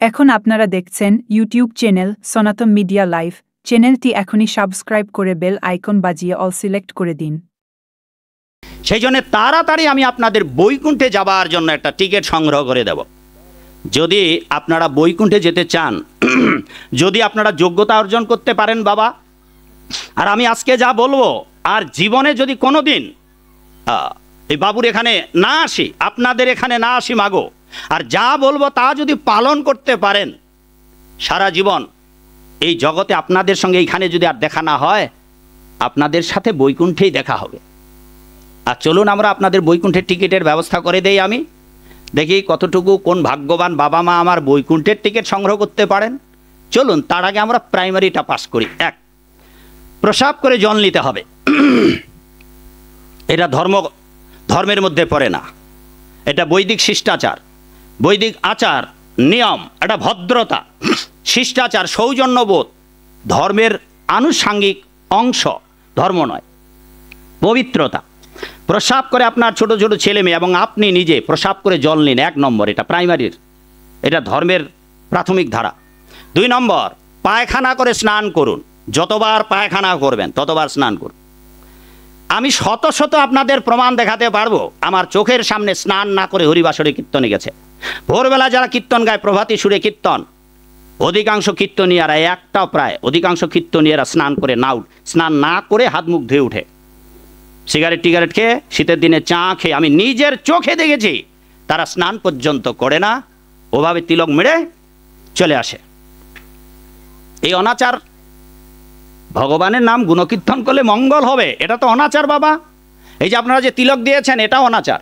এখন আপনারা দেখছেন ইউটিউব চ্যানেল সনাতন মিডিয়া লাইভ। চ্যানেলটি এখনই সাবস্ক্রাইব করে বেল আইকন বাজিয়ে অল সিলেক্ট করে দিন। সেই জন্য তাড়াতাড়ি আমি আপনাদের বৈকুণ্ঠে যাবার জন্য একটা টিকিট সংগ্রহ করে দেব। যদি আপনারা বৈকুণ্ঠে যেতে চান, যদি আপনারা যোগ্যতা অর্জন করতে পারেন বাবা, আর আমি আজকে যা বলবো, আর জীবনে যদি কোনো দিন এই বাবুর এখানে না আসি, আপনাদের এখানে না আসি মাগো, আর যা বলবো তা যদি পালন করতে পারেন, সারা জীবন এই জগতে আপনাদের সঙ্গে এইখানে যদি আর দেখা না হয়, আপনাদের সাথে বৈকুণ্ঠেই দেখা হবে। আর চলুন আমরা আপনাদের বৈকুণ্ঠের টিকিটের ব্যবস্থা করে দেই। আমি দেখি কতটুকু কোন ভাগ্যবান বাবা মা আমার বৈকুণ্ঠের টিকিট সংগ্রহ করতে পারেন। চলুন তার আগে আমরা প্রাইমারিটা পাস করি। এক, প্রসাব করে জল নিতে হবে। এটা ধর্মের মধ্যে পড়ে না, এটা বৈদিক শিষ্টাচার, বৈদিক আচার নিয়ম, এটা ভদ্রতা, শিষ্টাচার, সৌজন্যবোধ, ধর্মের আনুষাঙ্গিক অংশ, ধর্ম নয়, পবিত্রতা। প্রসাব করে আপনার ছোট ছোট ছেলে মেয়ে এবং আপনি নিজে প্রসাব করে জল নিন। এক নম্বর, এটা প্রাইমারির, এটা ধর্মের প্রাথমিক ধারা। দুই নম্বর, পায়খানা করে স্নান করুন। যতবার পায়খানা করবেন ততবার স্নান করুন। আমি শত শত আপনাদের প্রমাণ দেখাতে পারবো। আমার চোখের সামনে স্নান না করে হরিবাসরে কীর্তনে গেছে। ভোরবেলা যারা কীর্তন গায়, প্রভাতী সুরে কীর্তন, অধিকাংশ কীর্তনীয়ারা, একটাও প্রায় অধিকাংশ কীর্তনীয়ারা স্নান না করে হাত মুখ ধুয়ে উঠে, সিগারেট টিগারেট খেয়ে, শীতের দিনে চা খেয়ে, আমি নিজের চোখে দেখেছি তারা স্নান পর্যন্ত করে না, ওভাবে তিলক মেরে চলে আসে। এই অনাচার। ভগবানের নাম গুণকীর্তন করলে মঙ্গল হবে, এটা তো অনাচার বাবা। এই যে আপনারা যে তিলক দিয়েছেন, এটা অনাচার।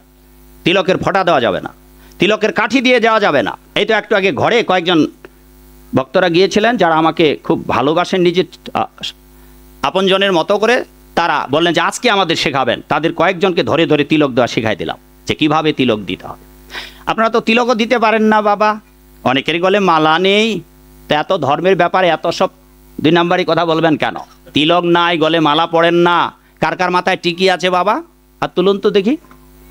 তিলকের ফোঁটা দেওয়া যাবে না, তিলকের কাঠি দিয়ে যাওয়া যাবে না। এই তো একটু আগে ঘরে কয়েকজন ভক্তরা গিয়েছিলেন যারা আমাকে খুব ভালোবাসেন, নিজের আপনজনের মতো করে, তারা বললেন যে আজকে আমাদের শেখাবেন। তাদের কয়েকজনকে ধরে ধরে তিলক দেওয়া শেখাই দিলাম, যে কিভাবে তিলক দিতে হবে। আপনারা তো তিলকও দিতে পারেন না বাবা। অনেকেরই গলে মালা নেই, তা এত ধর্মের ব্যাপারে এত সব দুই নাম্বারই কথা বলবেন কেন? তিলক নাই, গলে মালা পড়েন না। কার কার মাথায় টিকি আছে বাবা? আর তুলুন তো দেখি,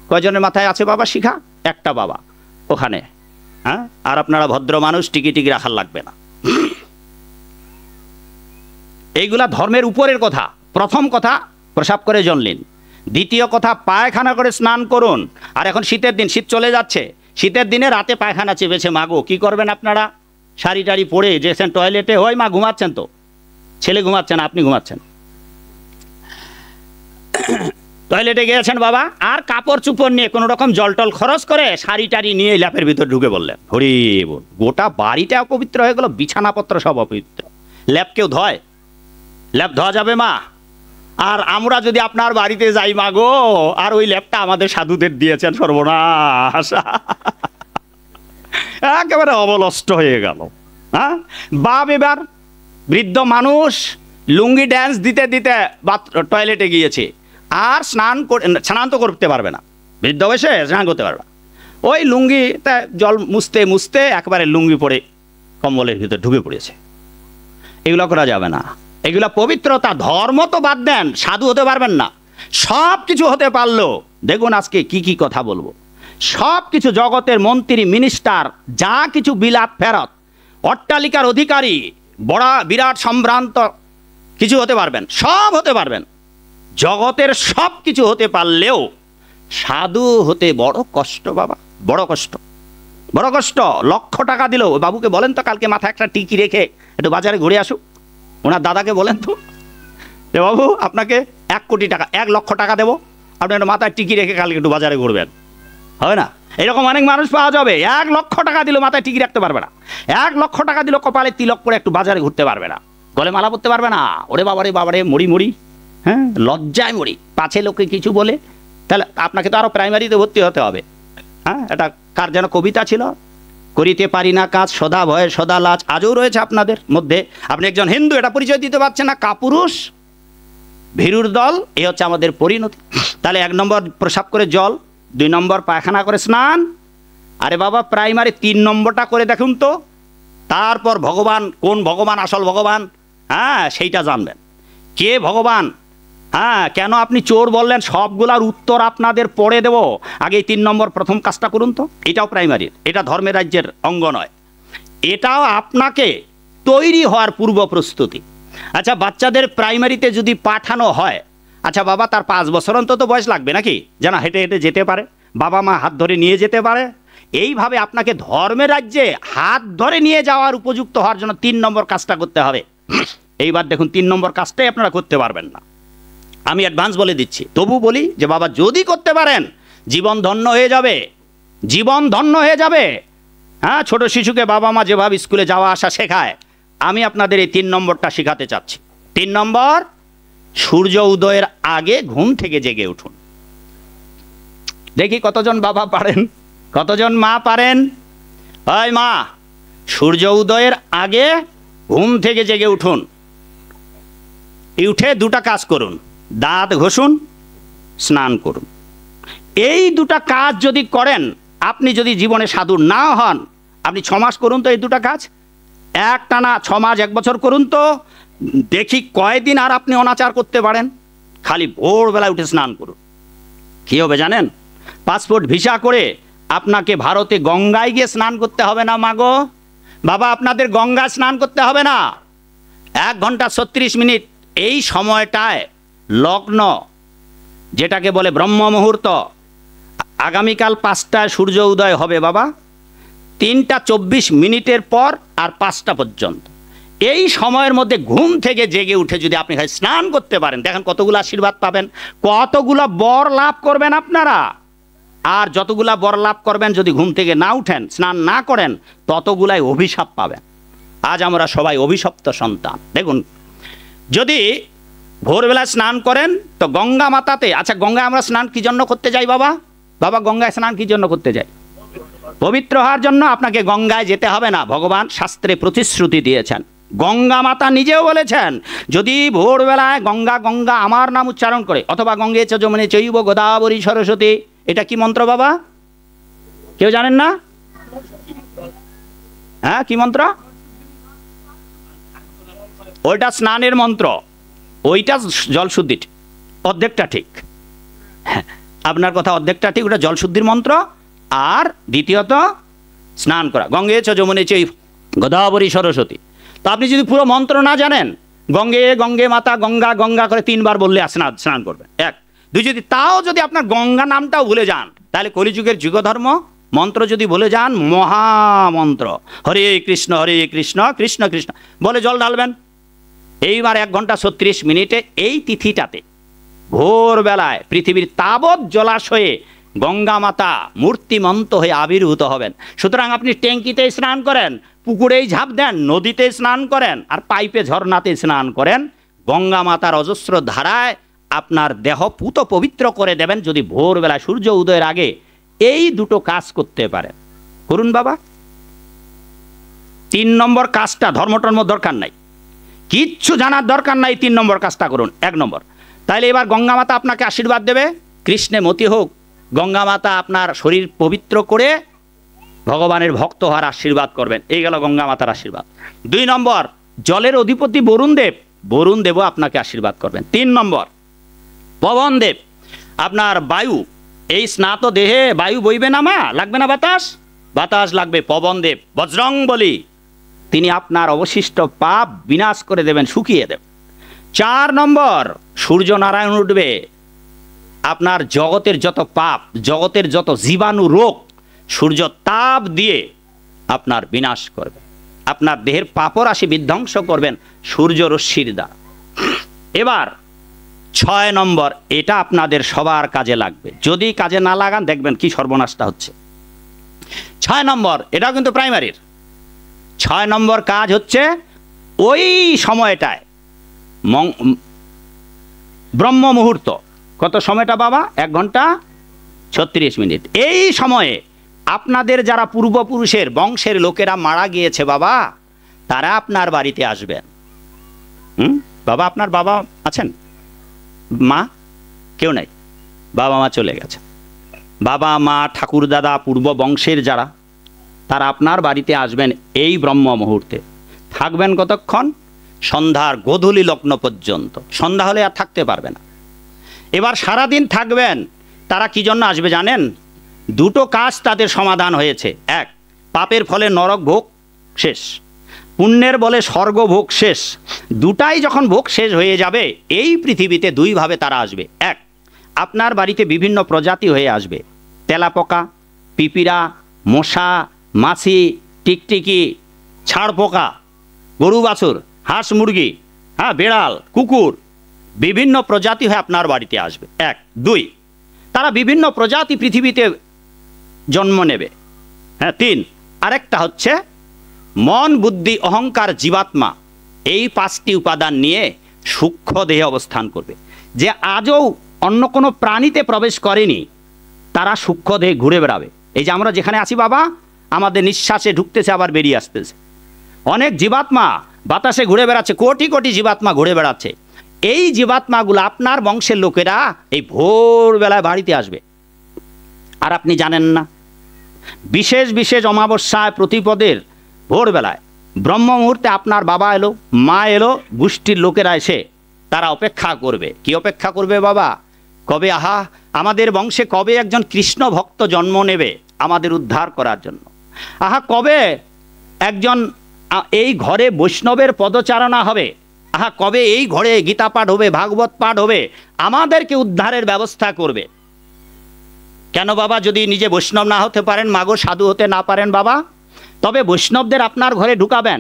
কয়জনের মাথায় আছে বাবা শিখা? একটা বাবা ওখানে। হ্যাঁ, আর আপনারা ভদ্র মানুষ, টিকি টিকি রাখার লাগবে না। এইগুলা ধর্মের উপরের কথা। প্রথম কথা, প্রসাব করে জল নিন। দ্বিতীয় কথা, পায়খানা করে স্নান করুন। আর এখন শীতের দিন, শীত চলে যাচ্ছে, শীতের দিনে রাতে পায়খানা চেপেছে মাগো, কি করবেন আপনারা? শাড়ি টাড়ি পরে যেছেন টয়লেটে, হয় মা ঘুমাচ্ছেন, তো ছেলে ঘুমাচ্ছেন, আপনি ঘুমাচ্ছেন, টয়লেটে গিয়েছেন বাবা, আর কাপড় চুপড় নিয়ে কোনো রকম জল টল খরচ করে শাড়ি টাড়ি নিয়ে ল্যাপের ভিতর ঢুকে বললেন হরি বল। গোটা বাড়িটা অপবিত্র হয়ে গেল, বিছানাপত্র সব অপবিত্র। ল্যাপ কেউ ধয়? ল্যাপ ধোয়া যাবে মা? আর আমরা যদি আপনার বাড়িতে যাই মা গো, আর ওই ল্যাপটা আমাদের সাধুদের দিয়েছেন, সর্বনাশ, একেবারে অবলষ্ট হয়ে গেল। হ্যাঁ বাপ, এবার বৃদ্ধ মানুষ লুঙ্গি ড্যান্স দিতে দিতে টয়লেটে গিয়েছে, আর স্নান তো করতে পারবে না, বৃদ্ধ বয়সে স্নান করতে পারবে না। ওই লুঙ্গিতে জল মুছতে মুছতে একেবারে লুঙ্গি পরে কম্বলের ভিতরে ঢুকে পড়েছে। এগুলো করা যাবে না। এগুলো পবিত্রতা। ধর্ম তো বাদ দেন, সাধু হতে পারবেন না। সব কিছু হতে পারলো, দেখুন আজকে কি কি কথা বলবো। সব কিছু, জগতের মন্ত্রী, মিনিস্টার, যা কিছু বিলাত ফেরত, অট্টালিকার অধিকারী, বড় বিরাট সম্ভ্রান্ত কিছু হতে পারবেন, সব হতে পারবেন। জগতের সব কিছু হতে পারলেও সাধু হতে বড় কষ্ট বাবা, বড় কষ্ট, বড় কষ্ট। লক্ষ টাকা দিলেও, বাবুকে বলেন তো কালকে মাথায় একটা টিকি রেখে একটু বাজারে ঘুরে আসুক। ওনার দাদাকে বলেন তো, বাবু আপনাকে 1 কোটি টাকা, 1 লক্ষ টাকা দেবো, আপনি একটা মাথায় টিকি রেখে কালকে একটু বাজারে ঘুরবেন। হবে না? এরকম অনেক মানুষ পাওয়া যাবে। 1 লক্ষ টাকা দিল, মাথায় টিকি রাখতে পারবে না। 1 লক্ষ টাকা দিল, কপালে তিলক করে একটু বাজারে ঘুরতে পারবে না, গলে মালা পরতে পারবে না। ওরে বাবারে বাবারে, মরি মরি, হ্যাঁ লজ্জায় মরি, পাছে লোকে কিছু বলে। তাহলে আপনাকে তো আরো প্রাইমারিতে ভর্তি হতে হবে। হ্যাঁ, এটা কার যেন কবিতা ছিল, করিতে পারি না কাজ, সদা ভয়ে সদা লাজ, আজও রয়েছে আপনাদের মধ্যে। আপনি একজন হিন্দু, এটা পরিচয় দিতে পারছেন না, কাপুরুষ, ভীরুর দল। এ হচ্ছে আমাদের পরিণতি। তাহলে 1 নম্বর প্রসাব করে জল, 2 নম্বর পায়খানা করে স্নান। আরে বাবা, প্রাইমারি 3 নম্বরটা করে দেখুন তো, তারপর ভগবান, কোন ভগবান আসল ভগবান, হ্যাঁ সেইটা জানবেন। কে ভগবান, হ্যাঁ কেন আপনি চোর বললেন, সবগুলার উত্তর আপনাদের পড়ে দেব। আগে 3 নম্বর প্রথম কাজটা করুন তো। এটাও প্রাইমারি, এটা ধর্মের রাজ্যের অঙ্গ নয়। এটাও আপনাকে তৈরি হওয়ার পূর্ব প্রস্তুতি। আচ্ছা, বাচ্চাদের প্রাইমারিতে যদি পাঠানো হয়, আচ্ছা বাবা তার 5 বছর অন্তত বয়স লাগবে নাকি, যেন হেঁটে হেঁটে যেতে পারে, বাবা মা হাত ধরে নিয়ে যেতে পারে। এইভাবে আপনাকে ধর্মের রাজ্যে হাত ধরে নিয়ে যাওয়ার উপযুক্ত হওয়ার জন্য 3 নম্বর কাজটা করতে হবে। এইবার দেখুন 3 নম্বর কাজটাই আপনারা করতে পারবেন না, আমি অ্যাডভান্স বলে দিচ্ছি। তবু বলি যে বাবা যদি করতে পারেন জীবন ধন্য হয়ে যাবে, জীবন ধন্য হয়ে যাবে। হ্যাঁ, ছোট শিশুকে বাবা মা যেভাবে স্কুলে যাওয়া আসা শেখায়, আমি আপনাদের এই 3 নম্বরটা শেখাতে চাচ্ছি। 3 নম্বর, সূর্য উদয়ের আগে ঘুম থেকে জেগে উঠুন। দেখি কতজন বাবা পারেন, কতজন মা পারেন। ওই মা, সূর্য উদয়ের আগে ঘুম থেকে জেগে উঠুন, উঠে 2টা কাজ করুন, দাঁত ঘষুন, স্নান করুন। এই 2টা কাজ যদি করেন, আপনি যদি জীবনে সাধু না হন, আপনি 6 মাস করুন তো এই 2টা কাজ, একটানা 6 মাস 1 বছর করুন তো, দেখি কয়দিন আর আপনি অনাচার করতে পারেন। খালি ভোরবেলায় উঠে স্নান করুন। কী হবে জানেন? পাসপোর্ট ভিসা করে আপনাকে ভারতে গঙ্গায় গিয়ে স্নান করতে হবে না মাগো বাবা, আপনাদের গঙ্গা স্নান করতে হবে না। 1 ঘন্টা 36 মিনিট এই সময়টায় লগ্ন, যেটাকে বলে ব্রহ্ম মুহূর্ত, আগামীকাল 5টায় সূর্য উদয় হবে বাবা, 3টা 24 মিনিটের পর আর 5টা পর্যন্ত, এই সময়ের মধ্যে ঘুম থেকে জেগে উঠে যদি আপনি স্নান করতে পারেন, দেখেন কতগুলো আশীর্বাদ পাবেন, কতগুলো বর লাভ করবেন আপনারা। আর যতগুলা বর লাভ করবেন যদি ঘুম থেকে না উঠেন, স্নান না করেন, ততগুলাই অভিশাপ পাবেন। আজ আমরা সবাই অভিশপ্ত সন্তান। দেখুন, যদি ভোরবেলা স্নান করেন তো গঙ্গা মাতাতে, আচ্ছা গঙ্গায় আমরা স্নান কি জন্য করতে যাই বাবা? বাবা গঙ্গায় স্নান কি জন্য করতে যাই? পবিত্র হওয়ার জন্য। আপনাকে গঙ্গায় যেতে হবে না, ভগবান শাস্ত্রে প্রতিশ্রুতি দিয়েছেন। গঙ্গা মাতা নিজেও বলেছেন, যদি ভোরবেলায় গঙ্গা গঙ্গা আমার নাম উচ্চারণ করে, অথবা গঙ্গে চ যমুনে চৈব গোদাবরী সরস্বতী, এটা কি মন্ত্র বাবা? কেউ জানেন না? হ্যাঁ, কি মন্ত্র? ওইটা স্নানের মন্ত্র, ওইটা জলশুদ্ধি, অর্ধেকটা ঠিক। আপনার কথা অর্ধেকটা ঠিক, ওটা জলশুদ্ধির মন্ত্র। আর দ্বিতীয়ত স্নান করা, গঙ্গে চ যমুনে চৈব গোদাবরী সরস্বতী। তো আপনি যদি পুরো মন্ত্র না জানেন, গঙ্গে গঙ্গে মাতা গঙ্গা গঙ্গা করে 3 বার বললে স্নান করবেন। 1 2, যদি তাও যদি আপনার গঙ্গা নামটাও ভুলে যান, তাহলে কলিযুগের যুগধর্ম মন্ত্র যদি ভুলে যান, মহামন্ত্র হরে কৃষ্ণ কৃষ্ণ কৃষ্ণ বলে জল ঢালবেন। এইবার 1 ঘন্টা 36 মিনিটে এই তিথিটাতে ভোরবেলায় পৃথিবীর তাবৎ জলাশয়ে গঙ্গা মাতা মূর্তিমন্ত হয়ে আবির্ভূত হবেন। সুতরাং আপনি ট্যাঙ্কিতে স্নান করেন, পুকুরেই ঝাঁপ দেন, নদীতে স্নান করেন, আর পাইপে ঝর্ণাতে স্নান করেন, গঙ্গা মাতার অজস্র ধারায় আপনার দেহ পুত পবিত্র করে দেবেন, যদি ভোরবেলা সূর্য উদয়ের আগে এই 2টো কাজ করতে পারেন। করুন বাবা। 3 নম্বর কাজটা, ধর্মটর্ম দরকার নাই, কিচ্ছু জানার দরকার নাই, 3 নম্বর কাজটা করুন। 1 নম্বর, তাহলে এবার গঙ্গা মাতা আপনাকে আশীর্বাদ দেবে, কৃষ্ণে মতি হোক, গঙ্গা মাতা আপনার শরীর পবিত্র করে ভগবানের ভক্ত হওয়ার আশীর্বাদ করবেন। এই গেল গঙ্গা মাতার আশীর্বাদ। 2 নম্বর, জলের অধিপতি বরুণ দেবও আপনাকে আশীর্বাদ করবেন। 3 নম্বর, পবন দেব, আপনার বায়ু, এই স্নাত দেহে বায়ু বইবে না মা, লাগবে না বাতাস লাগবে, পবন দেব বজ্রং বলি, তিনি আপনার অবশিষ্ট পাপ বিনাশ করে দেবেন, শুকিয়ে দেবেন। 4 নম্বর, সূর্য নারায়ণ উঠবে, আপনার জগতের যত পাপ, জগতের যত জীবাণু রোগ, সূর্য তাপ দিয়ে আপনার বিনাশ করবে, আপনার দেহের পাপরাশি বিধ্বংস করবেন সূর্য রশ্মির দ্বারা। এবার 6 নম্বর, এটা আপনাদের সবার কাজে লাগবে, যদি কাজে না লাগান দেখবেন কি সর্বনাশটা হচ্ছে। 6 নম্বর, এটাও কিন্তু প্রাইমারির। 6 নম্বর কাজ হচ্ছে ওই সময়টায় ব্রহ্ম মুহূর্ত, কত সময়টা বাবা? 1 ঘন্টা 36 মিনিট। এই সময়ে আপনাদের যারা পূর্বপুরুষের বংশের লোকেরা মারা গিয়েছে বাবা, তারা আপনার বাড়িতে আসবেন। বাবা, আপনার বাবা আছেন? মা? কেউ নাই, বাবা মা চলে গেছে। বাবা মা ঠাকুর দাদা পূর্ব বংশের যারা, তারা আপনার বাড়িতে আসবেন এই ব্রহ্ম মুহূর্তে। থাকবেন কতক্ষণ? সন্ধ্যার গোধূলি লগ্ন পর্যন্ত। সন্ধ্যা হলে আর থাকতে পারবে না। এবার সারাদিন থাকবেন। তারা কি জন্য আসবে জানেন? 2টো কাজ তাদের সমাধান হয়েছে। 1, পাপের ফলে নরক ভোগ শেষ, পুণ্যের বলে স্বর্গভোগ শেষ। দুটাই যখন ভোগ শেষ হয়ে যাবে, এই পৃথিবীতে দুইভাবে তারা আসবে। এক, আপনার বাড়িতে বিভিন্ন প্রজাতি হয়ে আসবে, তেলাপোকা, পিঁপিড়া, মশা, মাছি, টিকটিকি, ছাড়পোকা, গরু বাছুর, হাঁস মুরগি, হ্যাঁ, বেড়াল, কুকুর, বিভিন্ন প্রজাতি হয়ে আপনার বাড়িতে আসবে। এক। দুই, তারা বিভিন্ন প্রজাতি পৃথিবীতে জন্ম নেবে। হ্যাঁ। তিন, আরেকটা হচ্ছে মন, বুদ্ধি, অহংকার, জীবাত্মা, এই পাঁচটি উপাদান নিয়ে সূক্ষ্ম দেহে অবস্থান করবে। যে আজও অন্য কোনো প্রাণীতে প্রবেশ করেনি, তারা সূক্ষ্ম দেহে ঘুরে বেড়াবে। এই যে আমরা যেখানে আছি বাবা, আমাদের নিঃশ্বাসে ঢুকতেছে আবার বেরিয়ে আসতেছে। অনেক জীবাত্মা বাতাসে ঘুরে বেড়াচ্ছে, কোটি কোটি জীবাত্মা ঘুরে বেড়াচ্ছে। এই জীবাত্মাগুলো আপনার বংশের লোকেরা এই ভোরবেলায় বাড়িতে আসবে, আর আপনি জানেন না। বিশেষ বিশেষ অমাবস্যায়, প্রতিপদের ভোরবেলায় ব্রহ্ম মুহূর্তে আপনার বাবা এলো, মা এলো, গোষ্ঠীর লোকেরা এসে তারা অপেক্ষা করবে। কি অপেক্ষা করবে বাবা? কবে আমাদের বংশে কবে একজন কৃষ্ণ ভক্ত জন্ম নেবে আমাদের উদ্ধার করার জন্য। কবে একজন এই ঘরে বৈষ্ণবের পদচারণা হবে। কবে এই ঘরে গীতা পাঠ হবে, ভাগবত পাঠ হবে, আমাদেরকে উদ্ধারের ব্যবস্থা করবে। কেন বাবা? যদি নিজে বৈষ্ণব না হতে পারেন, মাগো সাধু হতে না পারেন বাবা, তবে বৈষ্ণবদের আপনার ঘরে ঢুকাবেন।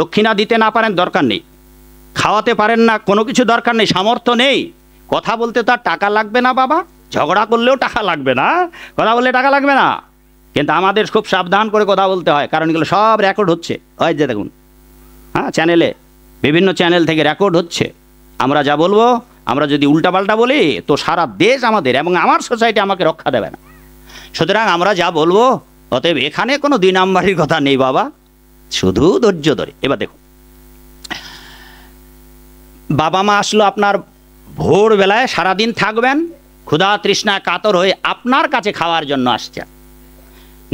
দক্ষিণা দিতে না পারেন, দরকার নেই। খাওয়াতে পারেন না, কোনো কিছু দরকার নেই, সামর্থ্য নেই। কথা বলতে তো আর টাকা লাগবে না বাবা, ঝগড়া করলেও টাকা লাগবে না, কথা বললে টাকা লাগবে না। কিন্তু আমাদের খুব সাবধান করে কথা বলতে হয়, কারণ এগুলো সব রেকর্ড হচ্ছে। ওই যে দেখুন, হ্যাঁ, চ্যানেলে, বিভিন্ন চ্যানেল থেকে রেকর্ড হচ্ছে। আমরা যা বলবো, আমরা যদি উল্টাপাল্টা বলি তো সারা দেশ আমাদের এবং আমার সোসাইটি আমাকে রক্ষা দেবে না। সুতরাং আমরা যা বলবো, অতএব এখানে কোনো দুই নাম্বারের কথা নেই বাবা, শুধু ধৈর্য ধরে। এবার দেখুন, বাবা মা আসলো আপনার ভোরবেলায়, সারাদিন থাকবেন, ক্ষুধা তৃষ্ণায় কাতর হয়ে আপনার কাছে খাওয়ার জন্য আসছে।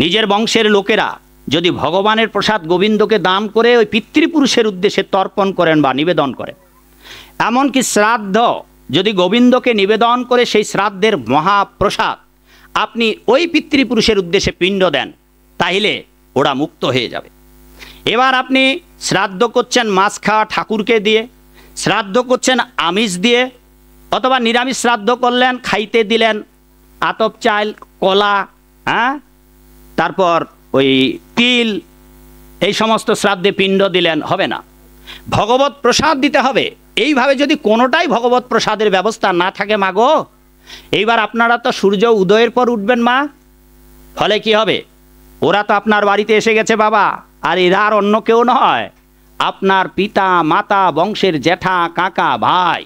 নিজের বংশের লোকেরা যদি ভগবানের প্রসাদ গোবিন্দকে দান করে ওই পিতৃপুরুষের উদ্দেশ্যে তর্পণ করেন বা নিবেদন করেন, এমনকি শ্রাদ্ধ যদি গোবিন্দকে নিবেদন করে সেই শ্রাদ্ধের মহাপ্রসাদ আপনি ওই পিতৃপুরুষের উদ্দেশ্যে পিণ্ড দেন, তাইলে ওরা মুক্ত হয়ে যাবে। এবার আপনি শ্রাদ্ধ করছেন মাছ খাওয়া ঠাকুরকে দিয়ে, শ্রাদ্ধ করছেন আমিষ দিয়ে, অথবা নিরামিষ শ্রাদ্ধ করলেন, খাইতে দিলেন আতপ চাল, কলা, হ্যাঁ, তারপর ওই তিল, এই সমস্ত শ্রাদ্ধে পিণ্ড দিলেন, হবে না। ভগবত প্রসাদ দিতে হবে। এইভাবে যদি কোনোটাই ভগবত প্রসাদের ব্যবস্থা না থাকে মাগো, এইবার আপনারা তো সূর্য উদয়ের পর উঠবেন মা, ফলে কি হবে? ওরা তো আপনার বাড়িতে এসে গেছে বাবা, আর এরা আর অন্য কেউ নয়, আপনার পিতা মাতা, বংশের জ্যাঠা কাকা ভাই,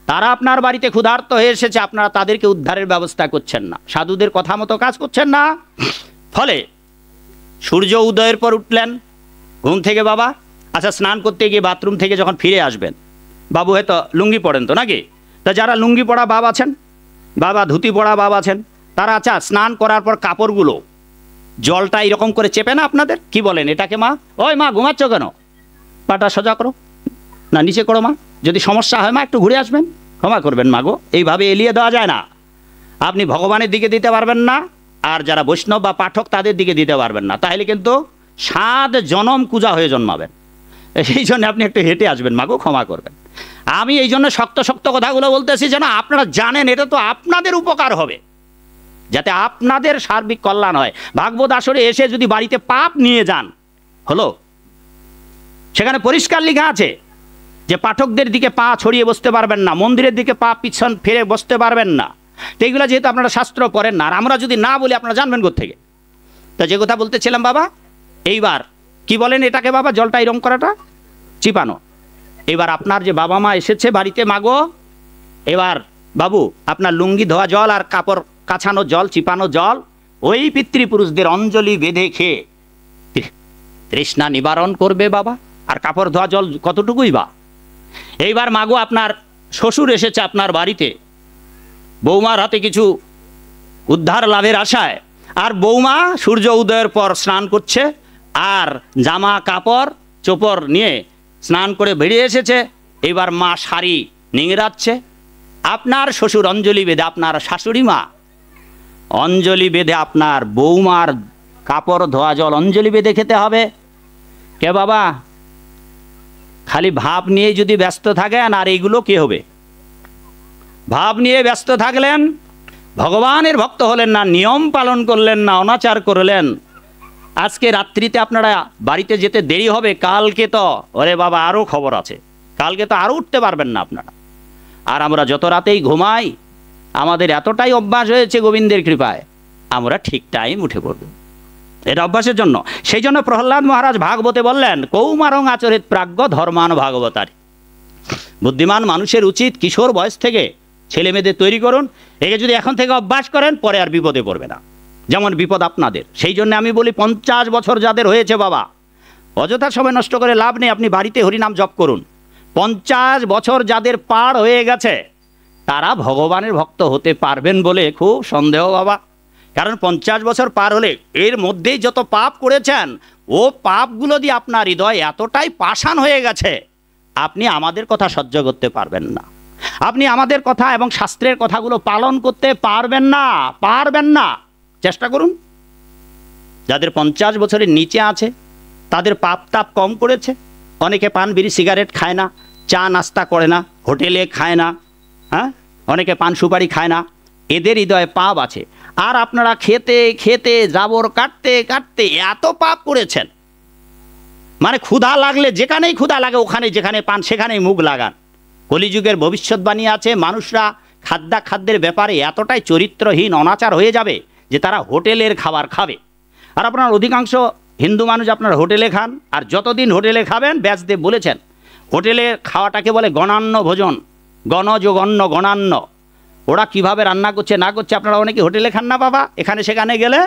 তারা আপনার বাড়িতে ক্ষুধার্ত হয়ে এসেছে। আপনারা তাদেরকে উদ্ধারের ব্যবস্থা করছেন না, সাধুদের কথা মতো কাজ করছেন না। ফলে সূর্য উদয়ের পর উঠলেন ঘুম থেকে বাবা, আচ্ছা, স্নান করতে গিয়ে বাথরুম থেকে যখন ফিরে আসবেন, বাবু হয়তো লুঙ্গি পড়েন তো নাকি? তা যারা লুঙ্গি পড়া বাবা আছেন, বাবা ধুতি পড়া বাবা আছেন, তারা আচ্ছা স্নান করার পর কাপড়গুলো জলটা এরকম করে চেপে না আপনাদের, কি বলেন এটাকে মা? ওই মা ঘুমাচ্ছ কেন? পাটা সোজা করো না, নিচে করো মা, যদি সমস্যা হয় মা একটু ঘুরে আসবেন, ক্ষমা করবেন মাগো। এইভাবে এলিয়ে দেওয়া যায় না। আপনি ভগবানের দিকে দিতে পারবেন না, আর যারা বৈষ্ণব বা পাঠক তাদের দিকে দিতে পারবেন না, তাহলে কিন্তু 7 জনম কুজা হয়ে জন্মাবেন। সেই জন্য আপনি একটু হেঁটে আসবেন মাগো, ক্ষমা করবেন। আমি এই জন্য শক্ত শক্ত কথাগুলো বলতেছি যেন আপনারা জানেন, এটা তো আপনাদের উপকার হবে, যাতে আপনাদের সার্বিক কল্যাণ হয়। ভাগবত আসরে এসে যদি বাড়িতে পাপ নিয়ে যান, হলো, সেখানে পরিষ্কার লেখা আছে যে পাঠকদের দিকে পা ছড়িয়ে বসতে পারবেন না, মন্দিরের দিকে পা পিছন ফিরে বসতে পারবেন না। তো এইগুলো যেহেতু আপনারা শাস্ত্র পড়েন না, আর আমরা যদি না বলি আপনারা জানবেন কোত্থেকে? তা যে কথা বলতেছিলাম বাবা, এইবার কি বলেন এটাকে বাবা, জলটা এরম করাটা চিপানো। এবার আপনার যে বাবা মা এসেছে বাড়িতে মাগো, এবার বাবু আপনার লুঙ্গি ধোয়া জল আর কাপড় কাছানো জল, চিপানো জল, ওই পিতৃপুরুষদের অঞ্জলি বেঁধে খেয়ে তৃষ্ণা নিবারণ করবে বাবা। আর কাপড় ধোয়া জল কতটুকুই বা। এইবার মাগো আপনার শ্বশুর এসেছে আপনার বাড়িতে, বৌমার হাতে কিছু উদ্ধার লাভের আশায়, আর বৌমা সূর্য উদয়ের পর স্নান করছে, আর জামা কাপড় চোপড় নিয়ে স্নান করে বেরিয়ে এসেছে। এবার মা শাড়ি নিংড়াচ্ছে, আপনার শ্বশুর অঞ্জলি বেঁধে, আপনার শাশুড়ি মা অঞ্জলি বেঁধে আপনার বৌমার কাপড় ধোয়া জল অঞ্জলি বেঁধে খেতে হবে। কে বাবা, খালি ভাব নিয়ে যদি ব্যস্ত থাকেন, আর এইগুলো কি হবে? ভাব নিয়ে ব্যস্ত থাকলেন, ভগবানের ভক্ত হলেন না, নিয়ম পালন করলেন না, অনাচার করলেন। আজকে রাত্রিতে আপনারা বাড়িতে যেতে দেরি হবে, কালকে তো ওরে বাবা আরও খবর আছে, কালকে তো আরও উঠতে পারবেন না আপনারা। আর আমরা যত রাতেই ঘুমাই, আমাদের এতটাই অভ্যাস হয়েছে গোবিন্দের কৃপায়, আমরা ঠিক টাইম উঠে পড়ব, এটা অভ্যাসের জন্য। সেই জন্য প্রহ্লাদ মহারাজ ভাগবতে বললেন, কৌমারং আচরিত প্রাজ্ঞ ধর্মান ভাগবতারি। বুদ্ধিমান মানুষের উচিত কিশোর বয়স থেকে ছেলে মেয়েদের তৈরি করুন। একে যদি এখন থেকে অভ্যাস করেন, পরে আর বিপদে পড়বে না, যেমন বিপদ আপনাদের। সেই জন্য আমি বলি, 50 বছর যাদের হয়েছে বাবা, অযথা সময় নষ্ট করে লাভ নেই, আপনি বাড়িতে হরিনাম জপ করুন। 50 বছর যাদের পার হয়ে গেছে, তারা ভগবানের ভক্ত হতে পারবেন বলে খুব সন্দেহ বাবা। কারণ 50 বছর পার হলে এর মধ্যেই যত পাপ করেছেন, ও পাপগুলো দিয়ে আপনার হৃদয় এতটাই পাষাণ হয়ে গেছে, আপনি আমাদের কথা সহ্য করতে পারবেন না, আপনি আমাদের কথা এবং শাস্ত্রের কথাগুলো পালন করতে পারবেন না, পারবেন না। চেষ্টা করুন। যাদের 50 বছরের নিচে আছে, তাদের পাপ তাপ কম করেছে। অনেকে পান বিড়ি সিগারেট খায় না, চা নাস্তা করে না, হোটেলে খায় না, হ্যাঁ, অনেকে পান সুপারি খায় না, এদের হৃদয়ে পাপ আছে। আর আপনারা খেতে খেতে জাবর কাটতে কাটতে এত পাপ করেছেন, মানে ক্ষুধা লাগলে, যেখানেই ক্ষুধা লাগে ওখানে, যেখানে পান সেখানেই মুখ লাগান। কলিযুগের ভবিষ্যৎবাণী আছে, মানুষরা খাদ্যের ব্যাপারে এতটাই চরিত্রহীন অনাচার হয়ে যাবে যে তারা হোটেলের খাবার খাবে। আর আপনার অধিকাংশ হিন্দু মানুষ আপনার হোটেলে খান, আর যতদিন হোটেলে খাবেন, ব্যাসদেব বলেছেন হোটেলের খাওয়াটাকে বলে গণান্য ভোজন, গণজ গণ্য গণান্য। ওরা কিভাবে রান্না করছে না করছে, আপনারা অনেকে হোটেলে খান না বাবা, এখানে সেখানে গেলে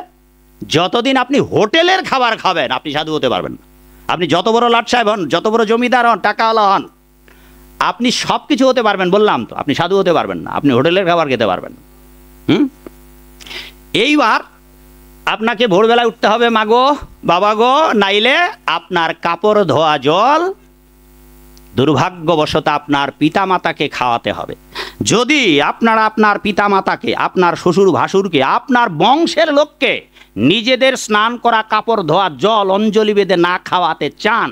যতদিন আপনি হোটেলের খাবার খাবেন, আপনি সাধু হতে পারবেন না। আপনি যত বড় লাট সাহেব হন, যত বড় জমিদার হন, টাকাওয়ালা হন, আপনি সব কিছু হতে পারবেন, বললাম তো, আপনি সাধু হতে পারবেন না, আপনি হোটেলের খাবার খেতে পারবেন। এইবার আপনাকে ভোরবেলায় উঠতে হবে মাগো বাবা গো, নাইলে আপনার কাপড় ধোয়া জল দুর্ভাগ্যবশত আপনার পিতামাতাকে খাওয়াতে হবে। যদি আপনারা আপনার পিতামাতাকে, আপনার শ্বশুর ভাসুরকে, আপনার বংশের লোককে নিজেদের স্নান করা কাপড় ধোয়া জল অঞ্জলি বেঁধে না খাওয়াতে চান,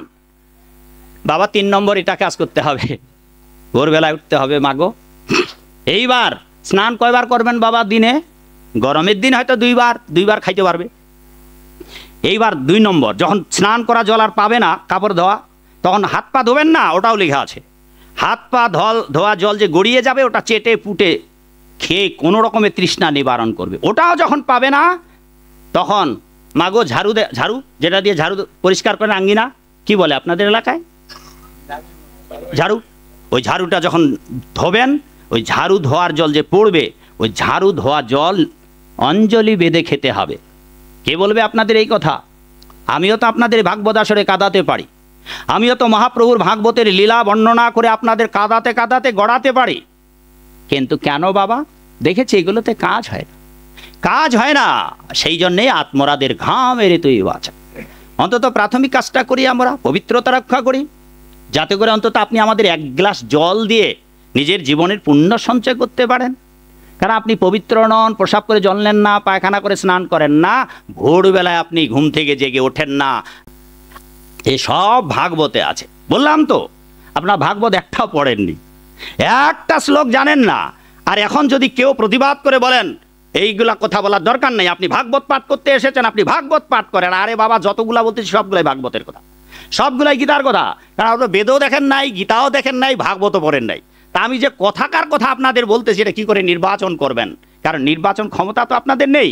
বাবা 3 নম্বর এটা কাজ করতে হবে, ভোরবেলায় উঠতে হবে মাগো। এইবার স্নান কয়বার করবেন বাবা দিনে? গরমের দিন হয়তো 2বার খাইতে পারবে। এইবার 2 নম্বর, যখন স্নান করা জল আর পাবে না কাপড় ধোয়া, তখন হাত পা ধোবেন না, ওটাও লেখা আছে। হাত পা ধোয়া জল যে গড়িয়ে যাবে, ওটা চেটে পুটে খেয়ে কোনো রকমের তৃষ্ণা নিবারণ করবে। ওটাও যখন পাবে না, তখন মাগো ঝাড়ু যেটা দিয়ে ঝাড়ু পরিষ্কার করেন আঙ্গিনা, কি বলে আপনাদের এলাকায়? ঝাড়ু। ওই ঝাড়ুটা যখন ধোবেন, ওই ঝাড়ু ধোয়ার জল যে পড়বে, ওই ঝাড়ু ধোয়া জল অঞ্জলি বেঁধে খেতে হবে। কে বলবে আপনাদের এই কথা? আমিও তো আপনাদের ভাগবত আসরে কাঁদাতে পারি, আমিও তো মহাপ্রভুর ভাগবতের লীলা বর্ণনা করে আপনাদের কাঁদাতে কাঁদাতে গড়াতে পারি। কিন্তু কেন বাবা? দেখেছি এগুলোতে কাজ হয় না, কাজ হয় না। সেই জন্যেই আত্মরাদের ঘাম এরে তুই বাঁচা। অন্তত প্রাথমিক কাজটা করি, আমরা পবিত্রতা রক্ষা করি, যাতে করে অন্তত আপনি আমাদের 1 গ্লাস জল দিয়ে নিজের জীবনের পুণ্য সঞ্চয় করতে পারেন। কারণ আপনি পবিত্র নন, প্রসাব করে জল নেন না, পায়খানা করে স্নান করেন না, ভোরবেলায় আপনি ঘুম থেকে জেগে ওঠেন না, এসব ভাগবতে আছে। বললাম তো, আপনার ভাগবত একটাও পড়েননি, একটা শ্লোক জানেন না। আর এখন যদি কেউ প্রতিবাদ করে বলেন এইগুলা কথা বলার দরকার নেই, আপনি ভাগবত পাঠ করতে এসেছেন, আপনি ভাগবত পাঠ করেন। আরে বাবা, যতগুলা বলতেছি সবগুলাই ভাগবতের কথা, সবগুলাই গীতার কথা। কারণ আপনি বেদও দেখেন নাই, গীতাও দেখেন নাই, ভাগবতও পড়েন নাই। তা আমি যে কথাকার কথা আপনাদের বলতেছি, এটা কী করে নির্বাচন করবেন? কারণ নির্বাচন ক্ষমতা তো আপনাদের নেই,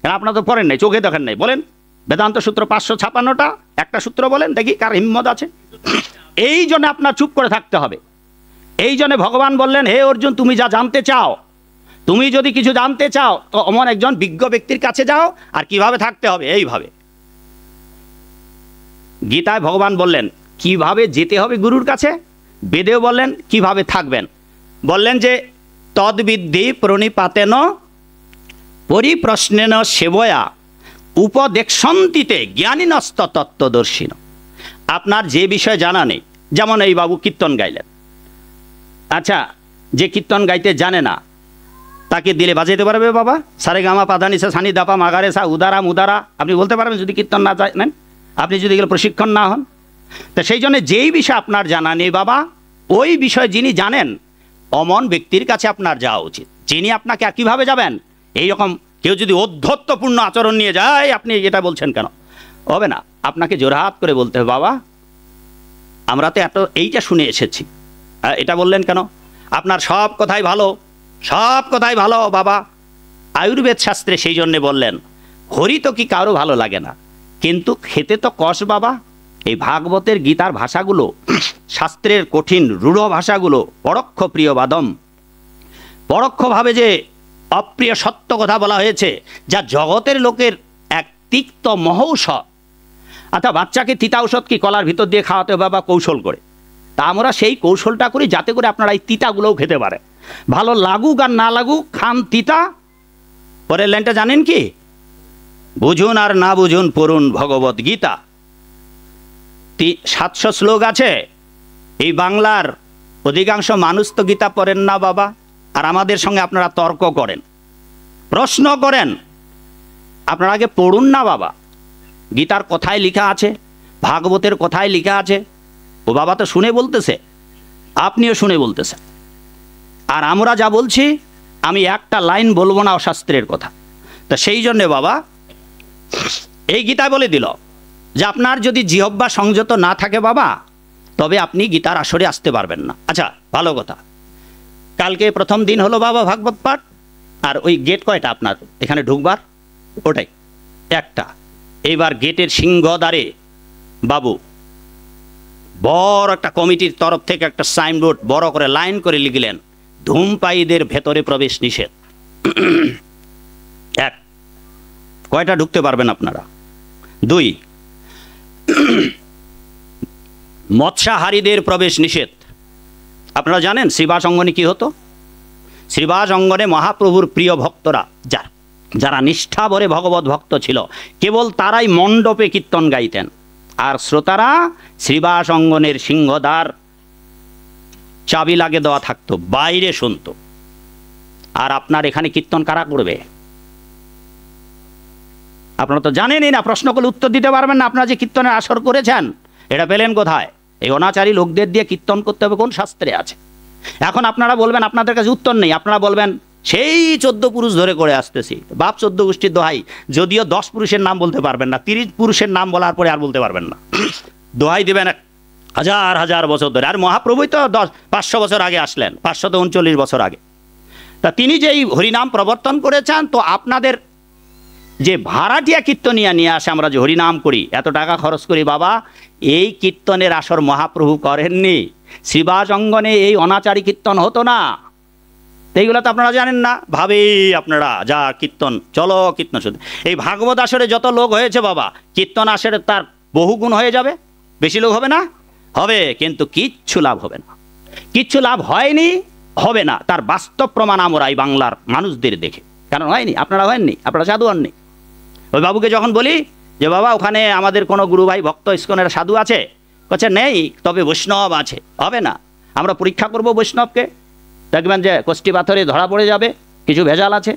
কারণ আপনারা তো পড়েন নাই, চোখে দেখেন নাই। বলেন বেদান্ত সূত্র 556টা, একটা সূত্র বলেন দেখি কার হিম্মত আছে। এই জন্য আপনার চুপ করে থাকতে হবে। এই জন্য ভগবান বললেন, হে অর্জুন, তুমি যা জানতে চাও, তুমি যদি কিছু জানতে চাও তো অমন একজন বিজ্ঞ ব্যক্তির কাছে যাও। আর কিভাবে থাকতে হবে? এইভাবে। গীতায় ভগবান বললেন কিভাবে যেতে হবে গুরুর কাছে, বেদেও বললেন কিভাবে থাকবেন। বললেন যে তদ্বিদ্ধি প্রণিপাতেন পরিপ্রশ্নেন সেবয়া উপদেক্ষন্তিতে জ্ঞানীনস্ত তত্ত্বদর্শিন। আপনার যে বিষয় জানা নেই, যেমন এই বাবু কীর্তন গাইলেন, আচ্ছা যে কীর্তন গাইতে জানে না, তাকে দিলে বাজাইতে পারবে বাবা? সারে গামা পাধানিসা সানি দাপা মাগারে সা উদারা মুদারা আপনি বলতে পারবেন যদি কীর্তন না জানেন, আপনি যদি এগুলো প্রশিক্ষণ না হন? তা সেই জন্য যেই বিষয় আপনার জানা নেই বাবা, ওই বিষয় যিনি জানেন অমন ব্যক্তির কাছে আপনার যাওয়া উচিত। যিনি আপনাকে কীভাবে যাবেন? এইরকম কেউ যদি অধ্যত্বপূর্ণ আচরণ নিয়ে যায়, আপনি এটা বলছেন কেন, হবে না। আপনাকে জোরহাত করে বলতে হবে, বাবা আমরা তো এত এইটা শুনে এসেছি, এটা বললেন কেন? আপনার সব কথাই ভালো, সব কথাই ভালো বাবা। আয়ুর্বেদ শাস্ত্রে সেই জন্যে বললেন, হরি তো কি কারো ভালো লাগে না, কিন্তু খেতে তো কষ বাবা। এই ভাগবতের গীতার ভাষাগুলো, শাস্ত্রের কঠিন রূঢ় ভাষাগুলো পরোক্ষ প্রিয় বাদম, পরোক্ষভাবে যে অপ্রিয় সত্য কথা বলা হয়েছে, যা জগতের লোকের এক তিক্ত মহৌষধ। আচ্ছা, বাচ্চাকে তিতা ঔষধ কি কলার ভিতর দিয়ে খাওয়াতে হবে বাবা কৌশল করে? তা আমরা সেই কৌশলটা করি যাতে করে আপনারা এই তিতাগুলোও খেতে পারে। ভালো লাগুক আর না লাগুক, খান তিতা। পরের লাইনটা জানেন কি? বুঝুন আর না বুঝুন পড়ুন ভগবত গীতা। 700 শ্লোক আছে। এই বাংলার অধিকাংশ মানুষ তো গীতা পড়েন না বাবা, আর আমাদের সঙ্গে আপনারা তর্ক করেন, প্রশ্ন করেন। আপনারা আগে পড়ুন না বাবা। গীতার কথায় লেখা আছে, ভাগবতের কথায় লেখা আছে। ও বাবা তো শুনে বলতেছে, আপনিও শুনে বলতেছেন। আর আমরা যা বলছি, আমি একটা লাইন বলবো না অশাস্ত্রের কথা। তা সেই জন্যে বাবা এই গীতায় বলে দিল যে আপনার যদি জিহ্বা সংযত না থাকে বাবা, তবে আপনি গীতার আসরে আসতে পারবেন না। আচ্ছা, ভালো কথা। কালকে প্রথম দিন হলো বাবা ভাগবত পাঠ। আর ওই গেট কয়টা আপনার এখানে ঢুকবার? ওটাই একটা। এইবার গেটের সিংহদ্বারে বাবু বড় একটা কমিটির তরফ থেকে একটা সাইনবোর্ড বড় করে লাইন করে লিখলেন, ধূমপায়ীদের ভেতরে প্রবেশ নিষেধ। এক, কয়টা ঢুকতে পারবেন আপনারা? 2, মৎস্যাহারীদের প্রবেশ নিষেধ। আপনারা জানেন শ্রীবাস অঙ্গনে কি হতো? শ্রীবাস অঙ্গনে মহাপ্রভুর প্রিয় ভক্তরা, যারা নিষ্ঠা ভরে ভগবত ভক্ত ছিল, কেবল তারাই মণ্ডপে কীর্তন গাইতেন। আর শ্রোতারা শ্রীবাস অঙ্গনের সিংহদ্বার চাবি লাগে দেওয়া থাকতো, বাইরে শুনতো। আর আপনার এখানে কীর্তন কারা করবে? আপনারা তো জানেনই না, প্রশ্ন করলে উত্তর দিতে পারবেন না। আপনারা যে কীর্তনের আসর করেছেন, এটা পেলেন কোথায়? এই অনাচারী লোকদের দিয়ে কীর্তন করতে হবে কোন শাস্ত্রে আছে? এখন আপনারা বলবেন আপনাদের কাছে উত্তর নেই। আপনারা বলবেন সেই 14 পুরুষ ধরে করে আসতেছি। বাপ 14 গোষ্ঠীর দোহাই, যদিও 10 পুরুষের নাম বলতে পারবেন না, 30 পুরুষের নাম বলার পরে আর বলতে পারবেন না। দোহাই দেবেন হাজার হাজার বছর ধরে। আর মহাপ্রভুই তো 500 বছর আগে আসলেন, 539 বছর আগে। তা তিনি যে এই হরিনাম প্রবর্তন করেছেন, তো আপনাদের যে ভাড়াটিয়া কীর্তনিয়া নিয়ে আসে, আমরা যে হরিনাম করি, এত টাকা খরচ করি বাবা, এই কীর্তনের আসর মহাপ্রভু করেননি। শ্রীবাস অঙ্গনে এই অনাচারী কীর্তন হতো না। এইগুলো তো আপনারা জানেন না, ভাবেই আপনারা যা কীর্তন, চলো কীর্তন শুধু। এই ভাগবত আসরে যত লোক হয়েছে বাবা, কীর্তন আসরে তার বহুগুণ হয়ে যাবে। বেশি লোক হবে না? হবে, কিন্তু কিচ্ছু লাভ হবে না। কিচ্ছু লাভ হয়নি, হবে না। তার বাস্তব প্রমাণ আমরা এই বাংলার মানুষদের দেখে। কারণ হয়নি, আপনারা হয়ননি, আপনারা সাধু হননি। ওই বাবুকে যখন বলি যে বাবা ওখানে আমাদের কোনো গুরু ভাই ভক্ত ইস্কনের সাধু আছে, বলছে নেই, তবে বৈষ্ণব আছে। হবে না, আমরা পরীক্ষা করব বৈষ্ণবকে, দেখবেন যে কষ্টি পাথরে ধরা পড়ে যাবে, কিছু ভেজাল আছে।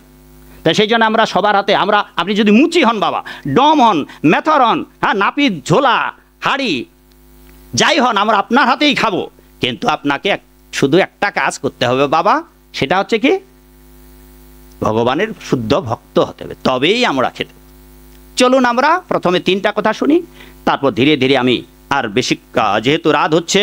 তাই সেই জন্য আমরা সবার হাতে, আপনি যদি মুচি হন বাবা, ডম হন, মেথর হন, হ্যাঁ, নাপিত, ঝোলা, হাড়ি, যাই হন, আমরা আপনার হাতেই খাবো। কিন্তু আপনাকে শুধু একটা কাজ করতে হবে বাবা, সেটা হচ্ছে কি? ভগবানের শুদ্ধ ভক্ত হতে হবে, তবেই আমরা খেতে। চলুন আমরা প্রথমে 3টা কথা শুনি, তারপর ধীরে ধীরে আমি আর বেশি, যেহেতু রাত হচ্ছে,